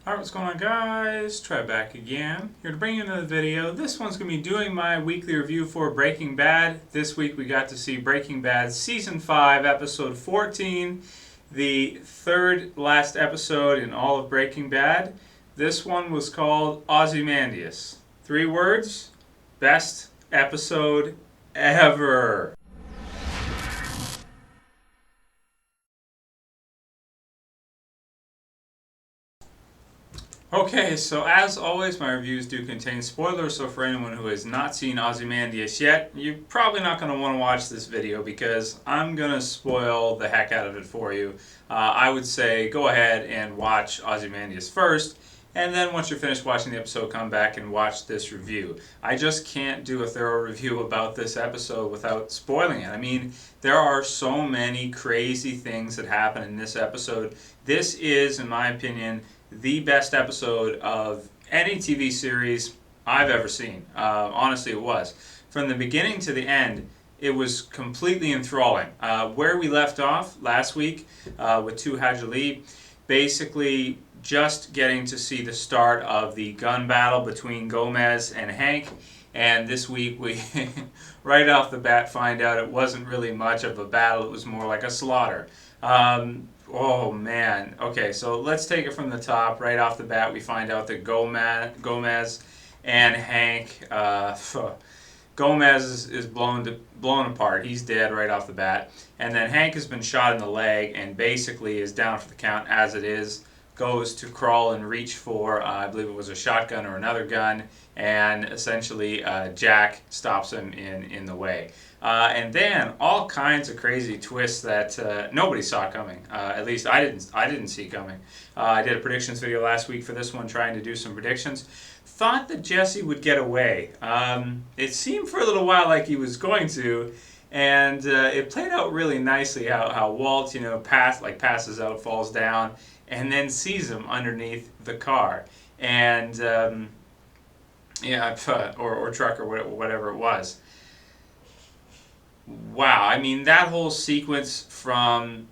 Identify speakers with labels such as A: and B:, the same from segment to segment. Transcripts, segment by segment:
A: Alright, what's going on, guys? Trev back again. Here to bring you another video. This one's going to be doing my weekly review for Breaking Bad. This week we got to see Breaking Bad Season 5, Episode 14, the third last episode in all of Breaking Bad. This one was called Ozymandias. 3 words, best episode ever. Okay, so as always, my reviews do contain spoilers, so for anyone who has not seen Ozymandias yet, you're probably not going to want to watch this video because I'm going to spoil the heck out of it for you. I would say go ahead and watch Ozymandias first, and then once you're finished watching the episode, come back and watch this review. I just can't do a thorough review about this episode without spoiling it. I mean, there are so many crazy things that happen in this episode. This is, in my opinion, the best episode of any TV series I've ever seen. Honestly, it was. From the beginning to the end, it was completely enthralling. Where we left off last week with Tu Hajali, basically just getting to see the start of the gun battle between Gomez and Hank. And this week we, right off the bat, find out it wasn't really much of a battle. It was more like a slaughter. Oh man. Okay, so let's take it from the top. Right off the bat, we find out that Gomez and Hank, Gomez is blown apart. He's dead right off the bat. And then Hank has been shot in the leg and basically is down for the count as it is. Goes to crawl and reach for, I believe it was a shotgun or another gun, and essentially Jack stops him in the way. And then all kinds of crazy twists that nobody saw coming. At least I didn't see coming. I did a predictions video last week for this one, trying to do some predictions. Thought that Jesse would get away. It seemed for a little while like he was going to, and it played out really nicely. How Walt, passes out, falls down, and then sees him underneath the car, and or truck or whatever it was. Wow, I mean, that whole sequence from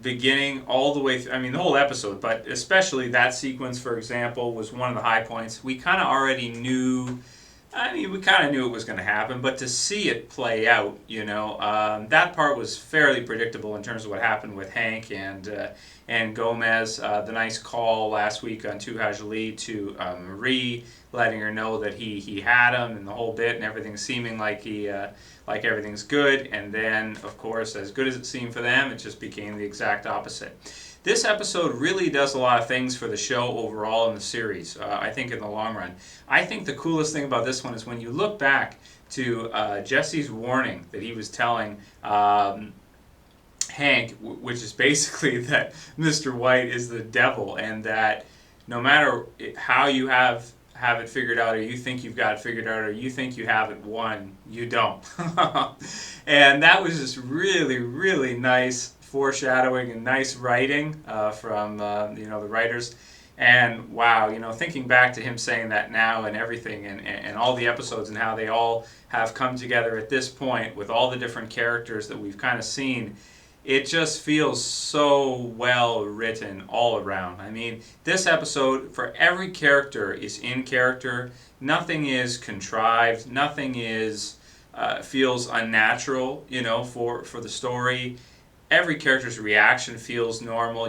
A: beginning all the way through, I mean, the whole episode, but especially that sequence, for example, was one of the high points. We kind of already knew, we kind of knew it was going to happen, but to see it play out, that part was fairly predictable in terms of what happened with Hank and Gomez. The nice call last week on Tu Hajali to Marie, letting her know that he had him and the whole bit, and everything seeming like like everything's good. And then, of course, as good as it seemed for them, it just became the exact opposite. This episode really does a lot of things for the show overall in the series, I think, in the long run. I think the coolest thing about this one is when you look back to Jesse's warning that he was telling Hank, which is basically that Mr. White is the devil, and that no matter how you have it figured out, or you think you've got it figured out, or you think you have it won, you don't. And that was just really, really nice foreshadowing and nice writing from the writers. And wow, thinking back to him saying that now and everything, and all the episodes and how they all have come together at this point with all the different characters that we've kind of seen, it just feels so well written all around. I mean, this episode, for every character, is in character. Nothing is contrived. Nothing is feels unnatural, for the story. Every character's reaction feels normal,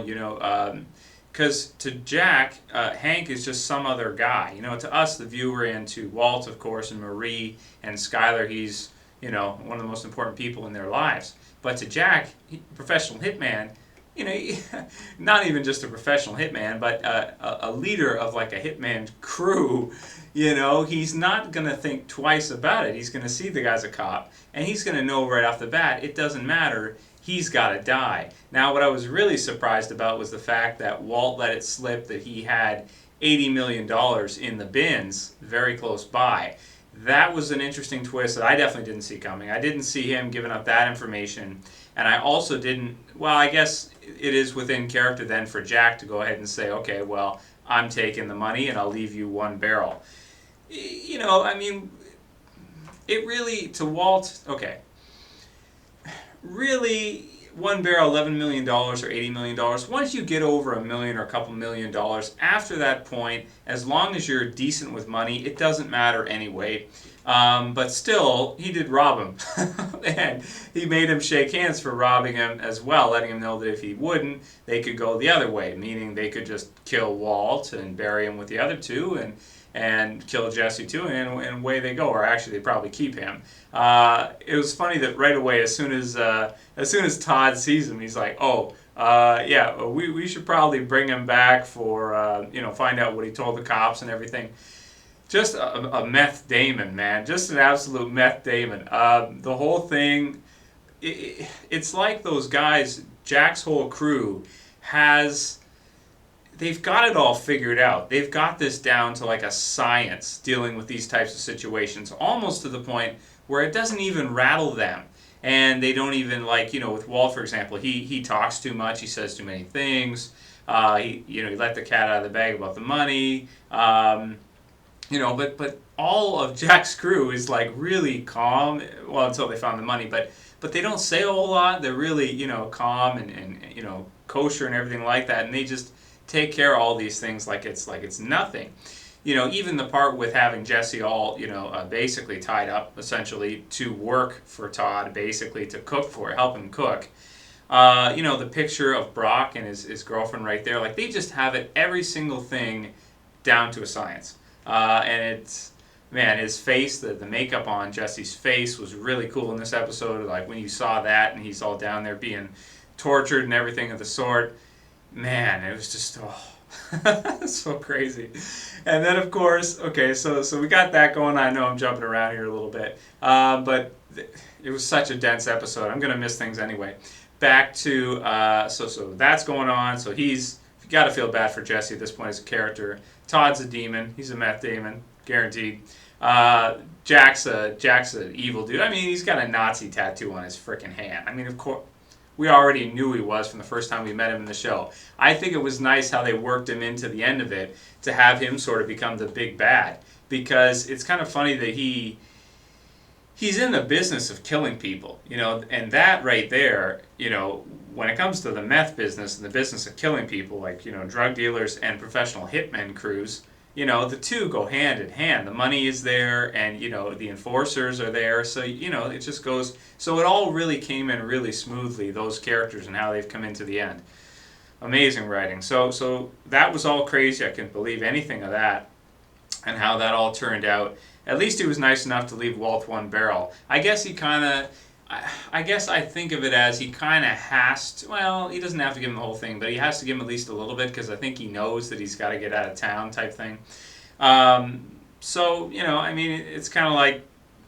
A: because to Jack, Hank is just some other guy. To us, the viewer, and to Walt, of course, and Marie and Skyler, he's, one of the most important people in their lives. But to Jack, professional hitman, not even just a professional hitman, but a leader of like a hitman crew, he's not going to think twice about it. He's going to see the guy's a cop, and he's going to know right off the bat, it doesn't matter, he's got to die. Now, what I was really surprised about was the fact that Walt let it slip that he had $80 million in the bins very close by. That was an interesting twist that I definitely didn't see coming. I didn't see him giving up that information. And I also didn't, I guess it is within character then for Jack to go ahead and say, okay, well, I'm taking the money and I'll leave you one barrel. It really, to Walt, okay. Really, one barrel, $11 million or $80 million. Once you get over $1 million or a couple $1,000,000, after that point, as long as you're decent with money, it doesn't matter anyway. But still, he did rob him. And he made him shake hands for robbing him as well, letting him know that if he wouldn't, they could go the other way, meaning they could just kill Walt and bury him with the other two, and kill Jesse too, and away they go. Or actually, they'd probably keep him. It was funny that right away, as soon as Todd sees him, he's like, "Oh, yeah, we should probably bring him back for find out what he told the cops and everything." Just a meth Damon, man. Just an absolute meth Damon. The whole thing, it's like those guys. Jack's whole crew they've got it all figured out. They've got this down to like a science, dealing with these types of situations, almost to the point where it doesn't even rattle them. And they don't even, like, with Walt, for example, he talks too much, he says too many things, he let the cat out of the bag about the money, but all of Jack's crew is like really calm, well, until they found the money, but they don't say a whole lot. They're really, calm and kosher and everything like that, and they just take care of all these things like it's nothing. Even the part with having Jesse all, basically tied up, essentially, to work for Todd, basically to help him cook. The picture of Brock and his girlfriend right there, like, they just have it, every single thing, down to a science. And it's, man, his face, the makeup on Jesse's face was really cool in this episode. Like, when you saw that and he's all down there being tortured and everything of the sort, man, it was just, so crazy. And then, of course, okay, so we got that going. I know I'm jumping around here a little bit, but it was such a dense episode. I'm going to miss things anyway. Back to, so that's going on. So you got to feel bad for Jesse at this point as a character. Todd's a demon. He's a meth demon, guaranteed. Jack's an evil dude. I mean, he's got a Nazi tattoo on his freaking hand. I mean, of course, we already knew he was from the first time we met him in the show. I think it was nice how they worked him into the end of it to have him sort of become the big bad, because it's kind of funny that he's in the business of killing people, and that right there, when it comes to the meth business and the business of killing people, like, drug dealers and professional hitmen crews, the two go hand in hand. The money is there, and, the enforcers are there, so, it just goes, so it all really came in really smoothly, those characters and how they've come into the end. Amazing writing. So that was all crazy. I couldn't believe anything of that, and how that all turned out. At least he was nice enough to leave Walt one barrel. I guess I think of it as he kind of has to, well, he doesn't have to give him the whole thing, but he has to give him at least a little bit, because I think he knows that he's got to get out of town type thing. I mean, it's kind of like,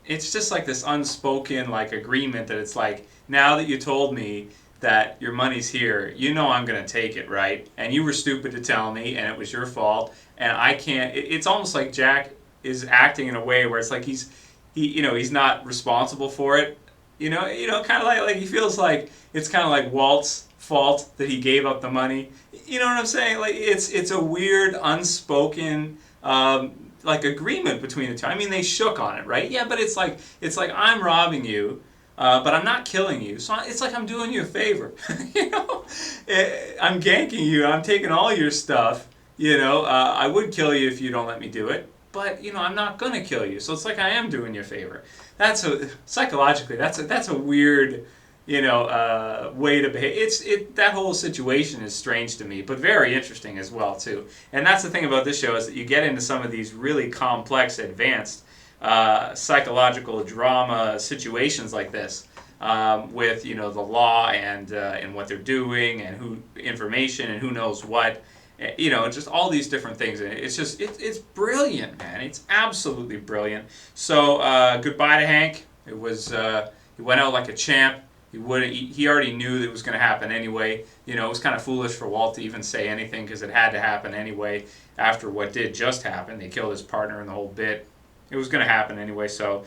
A: it's just like this unspoken, like, agreement that it's like, now that you told me that your money's here, I'm going to take it, right? And you were stupid to tell me, and it was your fault, and I can't, it's almost like Jack is acting in a way where it's like he's not responsible for it. Kind of like he feels like it's kind of like Walt's fault that he gave up the money. You know what I'm saying? Like, it's a weird, unspoken, like, agreement between the two. I mean, they shook on it, right? Yeah, but it's like I'm robbing you, but I'm not killing you. So it's like I'm doing you a favor. I'm ganking you. I'm taking all your stuff. I would kill you if you don't let me do it. But, I'm not going to kill you. So it's like I am doing you a favor. Psychologically, that's a weird, way to behave. That whole situation is strange to me, but very interesting as well, too. And that's the thing about this show, is that you get into some of these really complex, advanced psychological drama situations like this, with, the law and what they're doing, and who information and who knows what. Just all these different things. And it's brilliant, man. It's absolutely brilliant. So, goodbye to Hank. It was, he went out like a champ. He already knew that it was going to happen anyway. It was kind of foolish for Walt to even say anything, because it had to happen anyway after what did just happen. They killed his partner in the whole bit. It was going to happen anyway. So,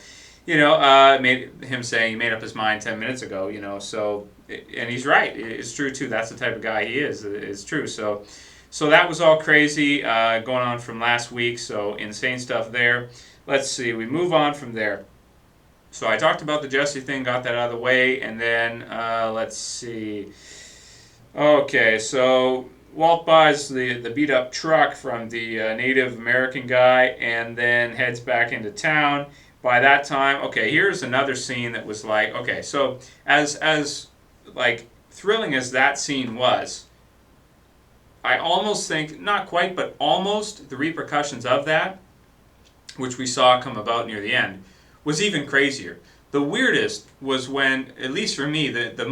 A: made him saying he made up his mind 10 minutes ago, so, and he's right. It's true, too. That's the type of guy he is. It's true. So that was all crazy going on from last week, so insane stuff there. Let's see, we move on from there. So I talked about the Jesse thing, got that out of the way, and then let's see. Okay, so Walt buys the beat up truck from the Native American guy, and then heads back into town. By that time, okay, here's another scene that was like, okay, so as like thrilling as that scene was, I almost think, not quite, but almost, the repercussions of that, which we saw come about near the end, was even crazier. The weirdest was when, at least for me, the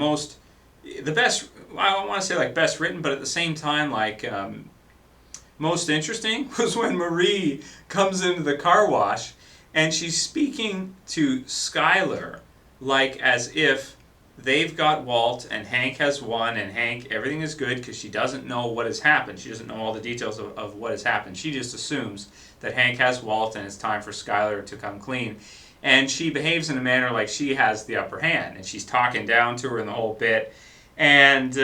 A: best, I don't want to say like best written, but at the same time like most interesting, was when Marie comes into the car wash and she's speaking to Skyler like as if they've got Walt and Hank has won and Hank, everything is good, because she doesn't know what has happened. She doesn't know all the details of what has happened. She just assumes that Hank has Walt and it's time for Skyler to come clean. And she behaves in a manner like she has the upper hand, and she's talking down to her in the whole bit. And,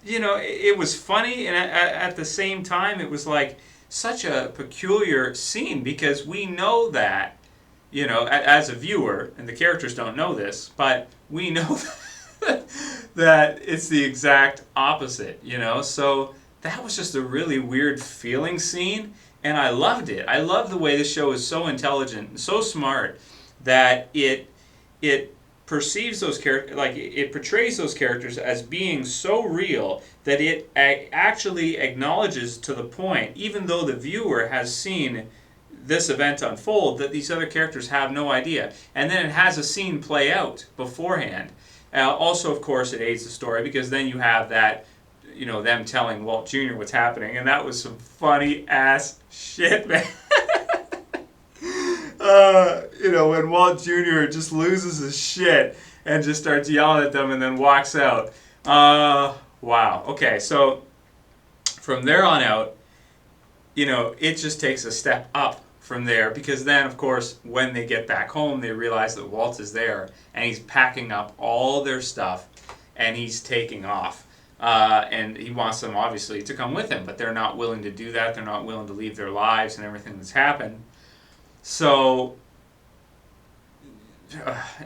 A: it was funny, and at the same time, it was like such a peculiar scene, because we know that, as a viewer, and the characters don't know this, but we know that it's the exact opposite, So that was just a really weird feeling scene, and I loved it. I love the way the show is so intelligent and so smart that it perceives those characters, like it portrays those characters as being so real that it actually acknowledges to the point, even though the viewer has seen this event unfold, that these other characters have no idea. And then it has a scene play out beforehand. Also, of course, it aids the story, because then you have that, them telling Walt Jr. what's happening, and that was some funny ass shit, man. When Walt Jr. just loses his shit and just starts yelling at them and then walks out. Wow. Okay, so from there on out, it just takes a step up from there, because then, of course, when they get back home, they realize that Walt is there, and he's packing up all their stuff, and he's taking off. And he wants them, obviously, to come with him, but they're not willing to do that. They're not willing to leave their lives and everything that's happened. So,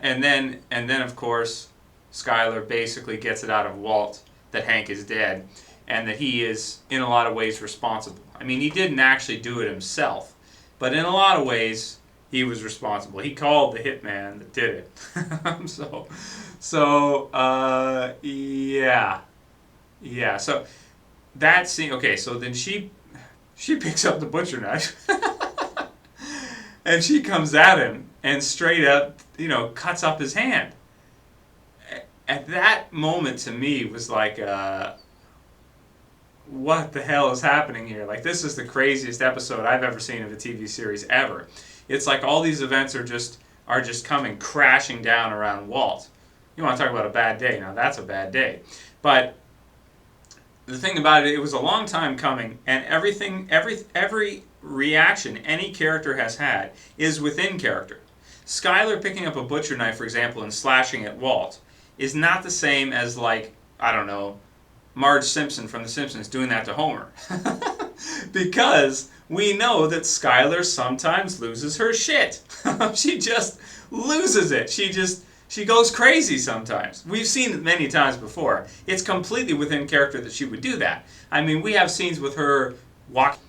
A: and then of course, Skyler basically gets it out of Walt that Hank is dead, and that he is, in a lot of ways, responsible. I mean, he didn't actually do it himself, but in a lot of ways, he was responsible. He called the hitman that did it. Yeah. So that scene. Okay, so then she picks up the butcher knife. And she comes at him and straight up, cuts up his hand. At that moment, to me, was like, what the hell is happening here? Like, this is the craziest episode I've ever seen of a TV series ever. It's like all these events are just coming crashing down around Walt. You want to talk about a bad day? Now that's a bad day. But the thing about it, it was a long time coming, and every reaction any character has had is within character. Skyler picking up a butcher knife, for example, and slashing at Walt is not the same as, like, I don't know, Marge Simpson from The Simpsons doing that to Homer. Because we know that Skyler sometimes loses her shit. She just loses it. She goes crazy sometimes. We've seen it many times before. It's completely within character that she would do that. I mean, we have scenes with her walking,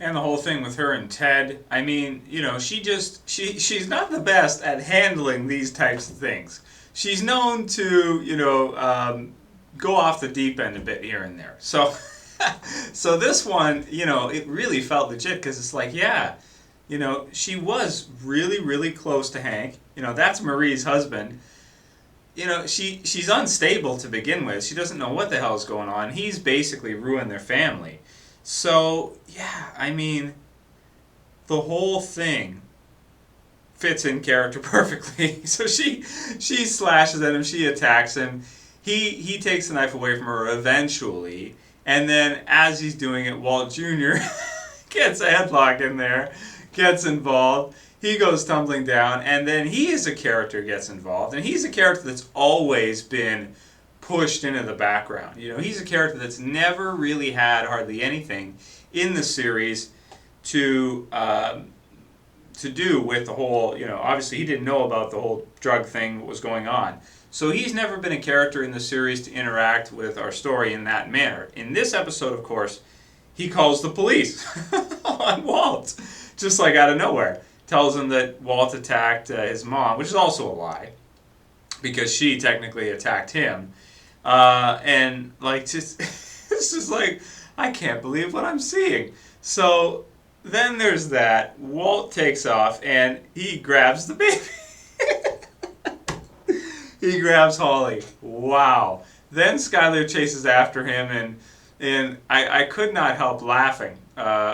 A: and the whole thing with her and Ted. I mean, she's not the best at handling these types of things. She's known to, go off the deep end a bit here and there. So, so this one, it really felt legit, because it's like, yeah, she was really, really close to Hank. That's Marie's husband. She's unstable to begin with. She doesn't know what the hell is going on. He's basically ruined their family. So, yeah, I mean, the whole thing fits in character perfectly. So she slashes at him, she attacks him. He takes the knife away from her eventually, and then as he's doing it, Walt Jr. gets a headlock in there, gets involved. He goes tumbling down, and then he as a character gets involved, and he's a character that's always been pushed into the background. He's a character that's never really had hardly anything in the series to to do with the whole, obviously he didn't know about the whole drug thing, what was going on. So he's never been a character in the series to interact with our story in that manner. In this episode, of course, he calls the police on Walt, just like out of nowhere. Tells him that Walt attacked his mom, which is also a lie, because she technically attacked him. And like, just it's just like, I can't believe what I'm seeing. So then there's that. Walt takes off and he grabs the baby. He grabs Holly. Wow. Then Skyler chases after him, and I could not help laughing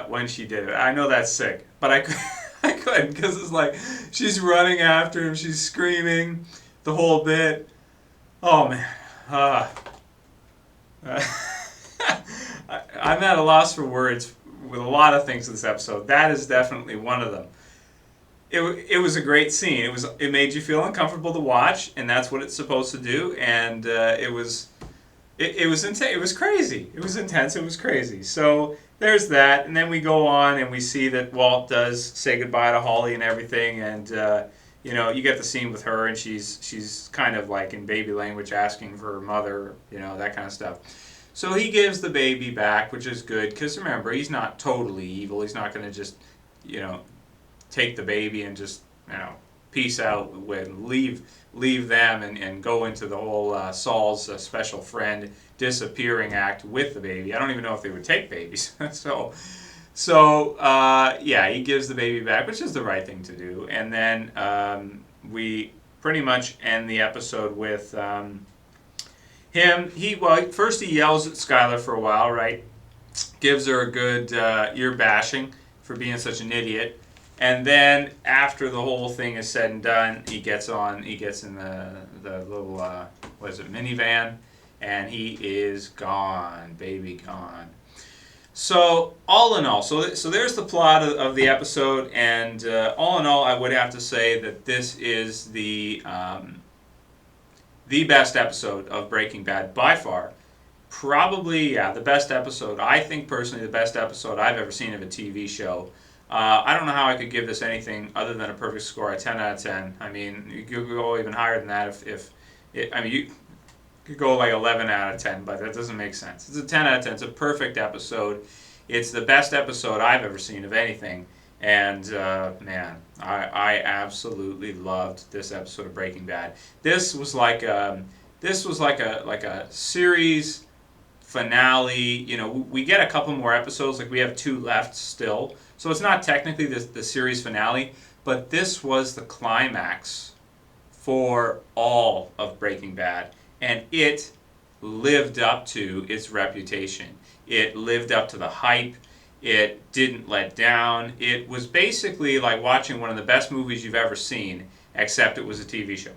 A: when she did it. I know that's sick, but I couldn't, because it's like she's running after him, she's screaming the whole bit. Oh man. I'm at a loss for words with a lot of things in this episode. That is definitely one of them. It was a great scene. It made you feel uncomfortable to watch, and that's what it's supposed to do. And it was intense. It was crazy. It was intense. It was crazy. So there's that, and then we go on and we see that Walt does say goodbye to Holly and everything, and you get the scene with her, and she's kind of like in baby language asking for her mother, that kind of stuff. So he gives the baby back, which is good, because remember, he's not totally evil. He's not going to just, take the baby and just, peace out, leave them and go into the whole Saul's special friend disappearing act with the baby. I don't even know if they would take babies. So he gives the baby back, which is the right thing to do. And then we pretty much end the episode with him. First he yells at Skyler for a while, right? Gives her a good ear bashing for being such an idiot. And then after the whole thing is said and done, he gets in the little, minivan, and he is gone, baby gone. So all in all, so there's the plot of the episode, and all in all, I would have to say that this is the best episode of Breaking Bad by far. Probably, the best episode. I think personally the best episode I've ever seen of a TV show. I don't know how I could give this anything other than a perfect score, a 10 out of 10. I mean, you could go even higher than that you could go like 11 out of 10, but that doesn't make sense. It's a 10 out of 10. It's a perfect episode. It's the best episode I've ever seen of anything. And man, I absolutely loved this episode of Breaking Bad. This was like a series finale. We get a couple more episodes. Like we have 2 left still. So it's not technically the series finale, but this was the climax for all of Breaking Bad, and it lived up to its reputation. It lived up to the hype. It didn't let down. It was basically like watching one of the best movies you've ever seen, except it was a TV show.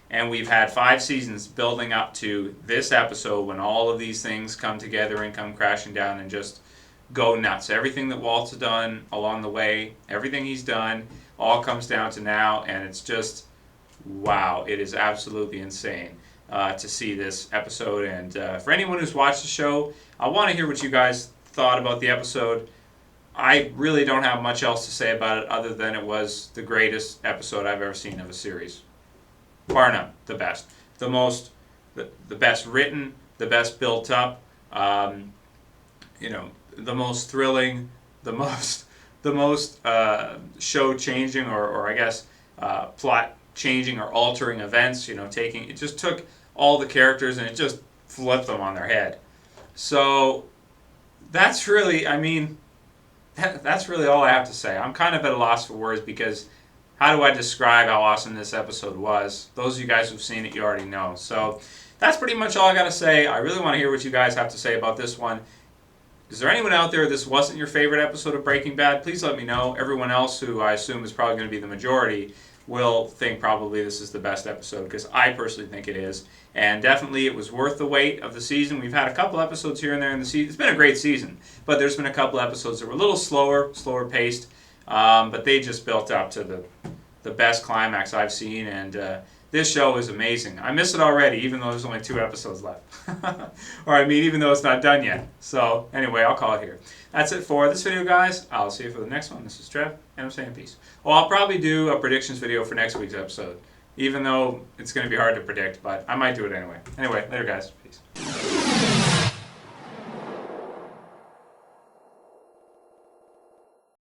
A: And we've had 5 seasons building up to this episode when all of these things come together and come crashing down and just go nuts. Everything that Walt's done along the way, everything he's done, all comes down to now, and it's just, wow, it is absolutely insane to see this episode. And for anyone who's watched the show, I want to hear what you guys thought about the episode. I really don't have much else to say about it other than it was the greatest episode I've ever seen of a series. Bar none, the best. The best written, the best built up, the most thrilling, the most show changing or I guess plot changing or altering events. It just took all the characters and it just flipped them on their head. So that's really, that's really all I have to say. I'm kind of at a loss for words because how do I describe how awesome this episode was? Those of you guys who've seen it, you already know. So that's pretty much all I got to say. I really want to hear what you guys have to say about this one. Is there anyone out there this wasn't your favorite episode of Breaking Bad? Please let me know. Everyone else, who I assume is probably going to be the majority, will think probably this is the best episode, because I personally think it is. And definitely it was worth the wait of the season. We've had a couple episodes here and there in the season. It's been a great season, but there's been a couple episodes that were a little slower paced, but they just built up to the best climax I've seen, and This show is amazing. I miss it already, even though there's only 2 episodes left. Or I mean, even though it's not done yet. So anyway, I'll call it here. That's it for this video, guys. I'll see you for the next one. This is Trev, and I'm saying peace. Well, I'll probably do a predictions video for next week's episode, even though it's going to be hard to predict, but I might do it anyway. Anyway, later, guys. Peace.